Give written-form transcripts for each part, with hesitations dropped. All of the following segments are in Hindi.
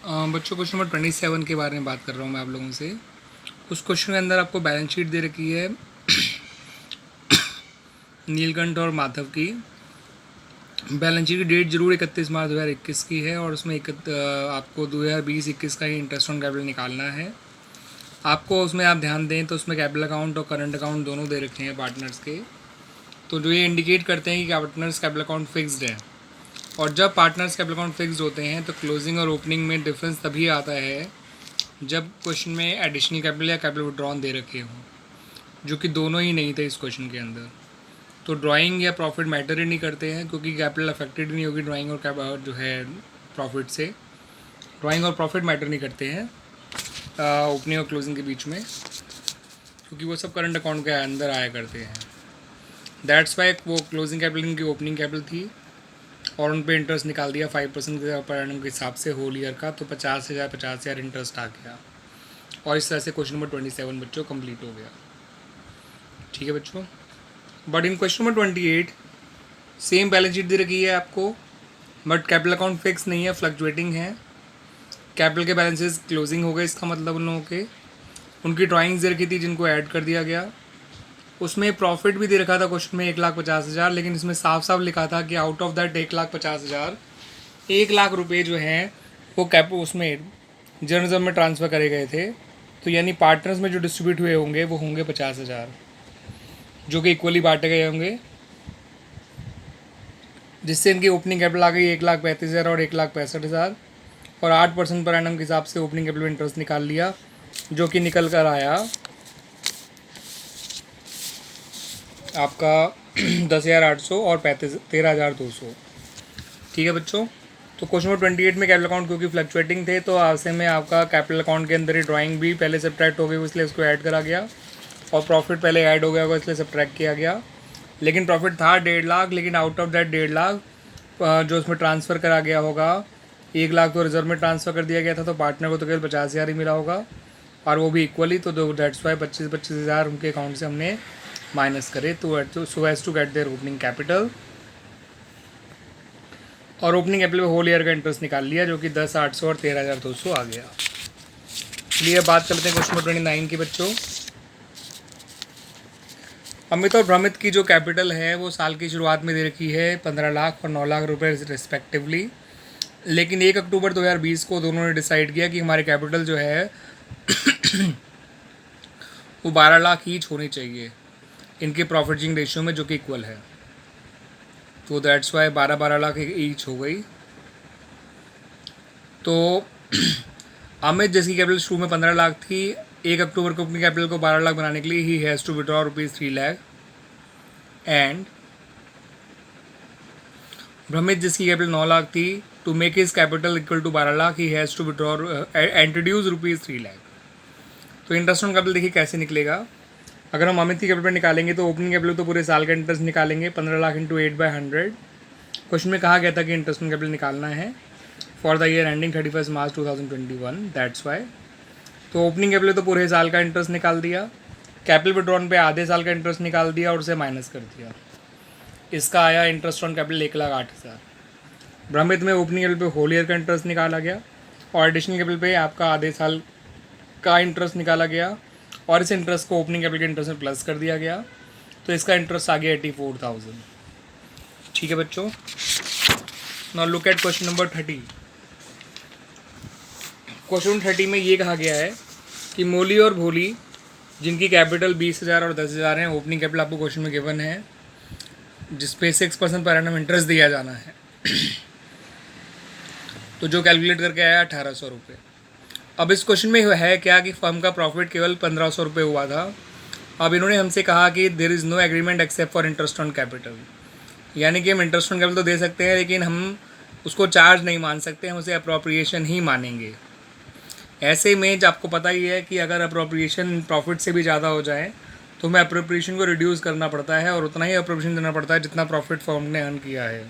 बच्चों क्वेश्चन नंबर 27 के बारे में बात कर रहा हूँ मैं आप लोगों से। उस क्वेश्चन के अंदर आपको बैलेंस शीट दे रखी है नीलकंठ और माधव की। बैलेंस शीट की डेट जरूर 31 मार्च 2021 की है और उसमें आपको 2020-21 का ही इंटरेस्ट ऑन कैपिटल निकालना है। आपको उसमें आप ध्यान दें तो उसमें कैपिटल अकाउंट और करंट अकाउंट दोनों दे रखे हैं पार्टनर्स के। तो जो ये इंडिकेट करते हैं कि पार्टनर्स कैपिटल अकाउंट फिक्स्ड है, और जब पार्टनर्स कैपिटल अकाउंट फिक्स्ड होते हैं तो क्लोजिंग और ओपनिंग में डिफरेंस तभी आता है जब क्वेश्चन में एडिशनल कैपिटल या कैपिटल विड्रॉन दे रखे हों, जो कि दोनों ही नहीं थे इस क्वेश्चन के अंदर। तो ड्राइंग या प्रॉफिट मैटर ही नहीं करते हैं, क्योंकि कैपिटल अफेक्टेड नहीं होगी ड्राइंग और जो है प्रॉफिट से। ड्राइंग और प्रॉफिट मैटर नहीं करते हैं ओपनिंग और क्लोजिंग के बीच में, क्योंकि वो सब करंट अकाउंट के अंदर आया करते हैं। दैट्स वाई वो क्लोजिंग कैपिटल इनकी ओपनिंग कैपिटल थी और उन पर इंटरेस्ट निकाल दिया 5% पर एनम के हिसाब से होल ईयर का। तो 50,000 इंटरेस्ट आ गया और इस तरह से क्वेश्चन नंबर 27 बच्चों कंप्लीट हो गया। ठीक है बच्चों। But in question number 28 same balance sheet दे रखी है आपको, बट कैपिटल अकाउंट फिक्स नहीं है, फ्लक्चुएटिंग है। कैपिटल के बैलेंसेस क्लोजिंग हो गए, इसका मतलब उन लोगों के उनकी ड्राइंग्स दे रखी थी जिनको ऐड कर दिया गया। उसमें प्रॉफिट भी दे रखा था क्वेश्चन में 1,50,000, लेकिन इसमें साफ साफ लिखा था कि आउट ऑफ दैट 1,50,000 1,00,000 रुपये जो हैं वो कैप उसमें जर्नलिज्म में ट्रांसफ़र करे गए थे। तो यानी पार्टनर्स में जो डिस्ट्रीब्यूट हुए होंगे वो होंगे 50,000, जो कि इक्वली बांटे गए होंगे, जिससे इनकी ओपनिंग कैपिटल आ गई 1,35,000 और 1,65,000 और 8% पर एनम के हिसाब से ओपनिंग कैपिटल इंटरेस्ट निकाल लिया, जो कि निकल कर आया आपका 10,800 और 13,200। ठीक है बच्चों। तो क्वेश्चन नंबर 28 में कैपिटल अकाउंट क्योंकि फ्लक्चुएटिंग थे तो ऐसे में आपका कैपिटल अकाउंट के अंदर ही ड्राइंग भी पहले सब्ट्रैक्ट हो गई, इसलिए उसको ऐड करा गया, और प्रॉफिट पहले ऐड हो गया होगा इसलिए सब्ट्रैक्ट किया गया। लेकिन प्रॉफिट था 1,50,000, लेकिन आउट ऑफ दैट 1,50,000 जो उसमें ट्रांसफ़र करा गया होगा 1,00,000 तो रिजर्व में ट्रांसफ़र कर दिया गया था, तो पार्टनर को तो केवल 50,000 ही मिला होगा, और वो भी इक्वली। तो दैट्स वाई 25,000 उनके अकाउंट से हमने माइनस करे तो so as to get their opening capital, और ओपनिंग कैपिटल में होल ईयर का इंटरेस्ट निकाल लिया, जो कि 10,800 और 13,200 आ गया। चलिए बात करते हैं क्वेश्चन नंबर 29 की बच्चों। अमित और भ्रमित की जो कैपिटल है वो साल की शुरुआत में दे रखी है 15 लाख और 9 लाख रुपए रिस्पेक्टिवली, लेकिन 1 अक्टूबर 2020 को दोनों ने डिसाइड किया कि हमारे कैपिटल जो है वो 12 लाख ईच होनी चाहिए इनके प्रॉफिटिंग रेशियो में, जो कि इक्वल है। तो दैट्स वाई 12-12 लाख ईच हो गई। तो अमित जिसकी कैपिटल शुरू में 15 लाख थी, 1 अक्टूबर को अपनी कैपिटल को 12 लाख बनाने के लिए he has to withdraw ₹3 lakh, and भ्रमित जिसकी कैपिटल 9 लाख थी, to make his capital equal to 12 lakh he has to withdraw introduce ₹3 lakh. तो इंटरेस्ट ऑन कैपिटल देखिए कैसे निकलेगा। अगर हम अमित की कैपिटल निकालेंगे तो ओपनिंग कैपिटल तो पूरे साल का इंटरेस्ट निकालेंगे 15 लाख इंटू 8/100। क्वेश्चन में कहा गया था कि इंटरेस्ट ऑन कैपिटल निकालना है for the year ending 31 March 2021, that's why. तो ओपनिंग कैपिटल तो पूरे साल का इंटरेस्ट निकाल दिया, कैपिटल विड्रॉन पे आधे साल का इंटरेस्ट निकाल दिया और उसे माइनस कर दिया। इसका आया इंटरेस्ट ऑन कैपिटल 1,08,000। भ्रमित में ओपनिंग कैपिटल पे होल ईयर का इंटरेस्ट निकाला गया और एडिशनल कैपिटल पे आपका आधे साल का इंटरेस्ट निकाला गया, और इस इंटरेस्ट को ओपनिंग कैपिटल के इंटरेस्ट में प्लस कर दिया गया, तो इसका इंटरेस्ट आ गया 84,000। ठीक है बच्चों। Now look at question number 30। Question 30 में ये कहा गया है कि मोली और भोली जिनकी कैपिटल 20,000 और 10,000 है, ओपनिंग कैपिटल आपको क्वेश्चन में गिवन है, जिसपे 6% पर एनम इंटरेस्ट दिया जाना है तो जो कैलकुलेट करके आया 1,800 रुपये। अब इस क्वेश्चन में है क्या कि फर्म का प्रॉफिट केवल 1,500 रुपये हुआ था। अब इन्होंने हमसे कहा कि there is no agreement except for interest on capital, यानी कि हम इंटरेस्ट ऑन कैपिटल तो दे सकते हैं लेकिन हम उसको चार्ज नहीं मान सकते, हम उसे अप्रोप्रिएशन ही मानेंगे। ऐसे में जब आपको पता ही है कि अगर अप्रोप्रिएशन प्रॉफिट से भी ज़्यादा हो जाए तो हमें अप्रोप्रिएशन को रिड्यूस करना पड़ता है, और उतना ही अप्रोप्रिएशन देना पड़ता है जितना प्रॉफिट फर्म ने अर्न किया है।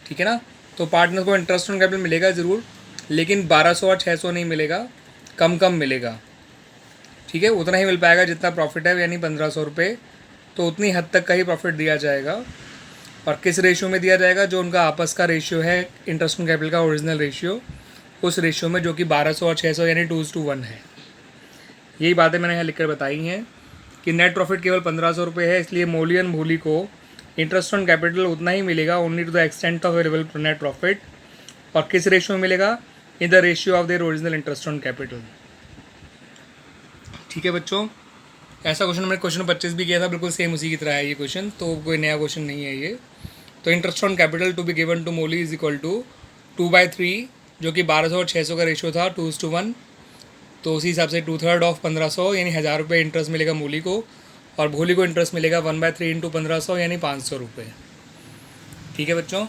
ठीक है ना। तो पार्टनर को इंटरेस्ट ऑन कैपिटल मिलेगा ज़रूर, लेकिन 1,200 और 600 नहीं मिलेगा, कम कम मिलेगा। ठीक है, उतना ही मिल पाएगा जितना प्रॉफिट है, यानी 1,500 रुपये। तो उतनी हद तक का ही प्रॉफिट दिया जाएगा, और किस रेशियो में दिया जाएगा, जो उनका आपस का रेशियो है इंटरेस्ट ऑन कैपिटल का ओरिजिनल रेशियो, उस रेशियो में जो कि 1200 और 600 यानी 2:1 है। यही बातें मैंने यहाँ लिख कर बताई हैं कि नेट प्रॉफिट केवल 1500 रुपये है, इसलिए मोलियन भूली को इंटरेस्ट ऑन कैपिटल उतना ही मिलेगा, only to the extent of available net profit. और किस रेशियो में मिलेगा? In the ratio of their original interest on capital. ठीक है बच्चों, ऐसा क्वेश्चन मैंने क्वेश्चन 25 भी किया था, बिल्कुल सेम उसी की तरह है ये क्वेश्चन, तो कोई नया क्वेश्चन नहीं है ये। तो interest on capital to be given to Molly is equal to 2/3, जो कि 1200 और 600 का रेशियो था 2:1, तो उसी हिसाब से 2/3 ऑफ 1500 यानी 1000 रुपये इंटरेस्ट मिलेगा मोली को, और भोली को इंटरेस्ट मिलेगा 1/3 इंटू 1500 यानी 500 रुपये। ठीक है बच्चों,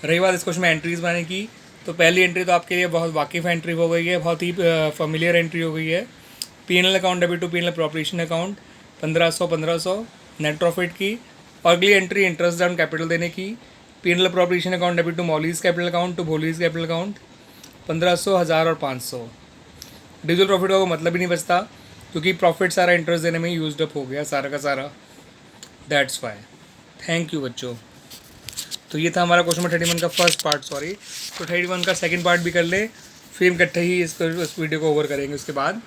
रही बात इस क्वेश्चन में एंट्रीज बनाने की, तो पहली एंट्री तो आपके लिए बहुत वाकिफ़ एंट्री हो गई है, बहुत ही फेमिलियर एंट्री हो गई है। P&L account debit to P&L appropriation account 1500 net profit की। और अगली एंट्री इंटरेस्ट ऑन कैपिटल देने की, P&L appropriation account debit to Molly's capital account to Bholi's capital account 1500, 1000 और 500। डिजिटल प्रॉफिट का कोई मतलब ही नहीं बचता, क्योंकि प्रॉफिट सारा इंटरेस्ट देने में ही यूज्ड अप हो गया सारा का सारा, दैट्स वाई। थैंक यू बच्चों। तो ये था हमारा क्वेश्चन नंबर 31 का फर्स्ट पार्ट, सॉरी। तो 31 का सेकंड पार्ट भी कर ले, फिर इकट्ठे ही इस वीडियो को ओवर करेंगे उसके बाद।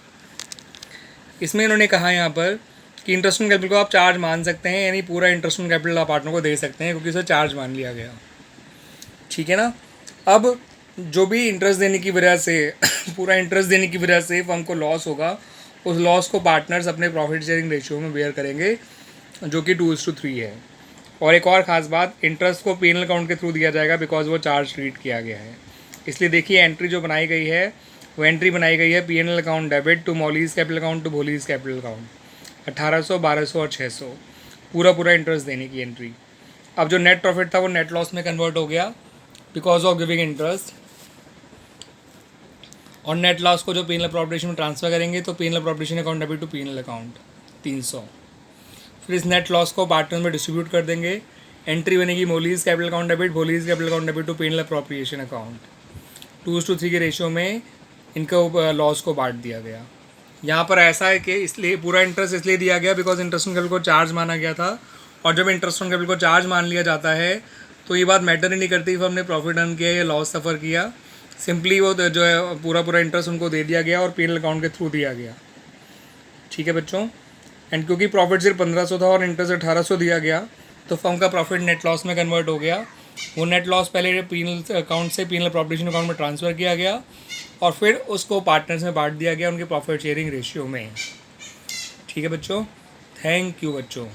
इसमें इन्होंने कहा यहाँ पर कि इंटरेस्ट ऑन कैपिटल को आप चार्ज मान सकते हैं, यानी पूरा इंटरेस्ट ऑन कैपिटल आप पार्टनर को दे सकते हैं, क्योंकि उसे चार्ज मान लिया गया। ठीक है ना। अब जो भी इंटरेस्ट देने की वजह से पूरा इंटरेस्ट देने की वजह से फर्म को लॉस होगा, उस लॉस को पार्टनर्स अपने प्रॉफिट शेयरिंग रेशियो में बेयर करेंगे, जो कि 2:3 है। और एक और ख़ास बात, इंटरेस्ट को P&L अकाउंट के थ्रू दिया जाएगा, बिकॉज वो चार्ज ट्रीट किया गया है। इसलिए देखिए एंट्री जो बनाई गई है, वो एंट्री बनाई गई है P&L account debit to Molly's capital account to Bholi's capital account 1800, 1200 और 600, पूरा इंटरेस्ट देने की एंट्री। अब जो नेट प्रॉफिट था वो नेट लॉस में कन्वर्ट हो गया बिकॉज ऑफ गिविंग इंटरेस्ट, और नेट लॉस को जो P&L अप्रोप्रिएशन में ट्रांसफर करेंगे, तो P&L appropriation account debit to P&L account 300। फिर इस नेट लॉस को पार्टनर में डिस्ट्रीब्यूट कर देंगे, एंट्री बनेगी Molly's capital account debit, Bholi's capital account debit to P&L appropriation account. 2:3 के रेशियो में इनको लॉस को बांट दिया गया। यहाँ पर ऐसा है कि इसलिए पूरा इंटरेस्ट इसलिए दिया गया बिकॉज इंटरेस्ट ऑन कैपिटल को चार्ज माना गया था, और जब इंटरेस्ट ऑन कैपिटल को चार्ज मान लिया जाता है तो ये बात मैटर ही नहीं करती कि हमने प्रॉफिट अर्न किया या लॉस सफ़र किया, सिंपली वो जो है पूरा इंटरेस्ट उनको दे दिया गया और P&L अकाउंट के थ्रू दिया गया। ठीक है बच्चों। एंड क्योंकि प्रॉफिट सिर्फ 1500 था और इंटरेस्ट 1800 दिया गया, तो फर्म का प्रॉफिट नेट लॉस में कन्वर्ट हो गया। वो नेट लॉस पहले P&L अकाउंट से P&L अप्रोप्रिएशन अकाउंट में ट्रांसफ़र किया गया, और फिर उसको पार्टनर्स में बांट दिया गया उनके प्रॉफिट शेयरिंग रेशियो में। ठीक है बच्चों, थैंक यू बच्चों।